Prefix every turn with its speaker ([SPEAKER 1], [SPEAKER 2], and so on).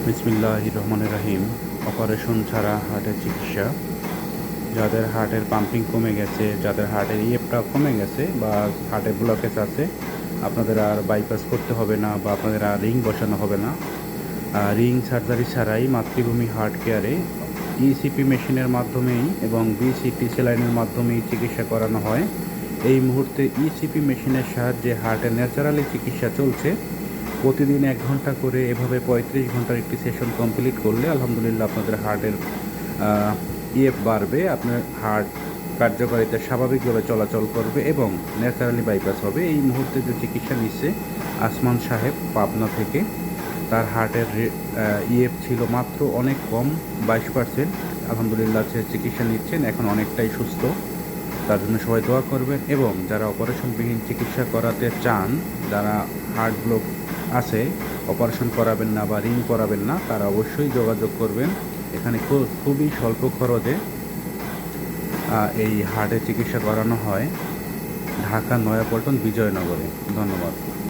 [SPEAKER 1] বিসমিল্লাহির রহমানির রহিম। অপারেশন ছাড়া হার্টের চিকিৎসা। যাদের হার্টের পাম্পিং কমে গেছে, যাদের হার্টের ইএফটা কমে গেছে বা হার্টে ব্লকেজ আছে, আপনাদের আর বাইপাস করতে হবে না বা আপনাদের আর রিং বসানো হবে না। রিং সার্জারি ছাড়াই মাতৃভূমি হার্ট কেয়ারে ইসিপি মেশিনের মাধ্যমেই এবং বিসিটি স্যালাইনের মাধ্যমেই চিকিৎসা করানো হয়। এই মুহূর্তে ইসিপি মেশিনের সাহায্যে হার্টের ন্যাচারালি চিকিৎসা চলছে। প্রতিদিন 1 ঘন্টা করে এভাবে 35 ঘন্টার একটি সেশন কমপ্লিট করলে আলহামদুলিল্লাহ আপনাদের হার্টের ইএফ বাড়বে, আপনার হার্ট কার্যকারিতা স্বাভাবিকভাবে চলাচল করবে এবং ন্যাচারালি বাইপাস হবে। এই মুহূর্তে যে চিকিৎসা নিচ্ছে আসমান সাহেব পাবনা থেকে, তার হার্টের ইএফ ছিল মাত্র অনেক কম, 22%। আলহামদুলিল্লাহ সে চিকিৎসা নিচ্ছেন, এখন অনেকটাই সুস্থ। তার জন্য সবাই দোয়া করবেন এবং যারা অপারেশনবিহীন চিকিৎসা করাতে চান, যারা হার্ট ব্লক আছে, অপারেশন করাবেন না বা রিং করাবেন না, তারা অবশ্যই যোগাযোগ করবেন। এখানে খুবই স্বল্প খরচে এই হার্টের চিকিৎসা করানো হয় ঢাকা নয়াপল্টন বিজয়নগরে। ধন্যবাদ।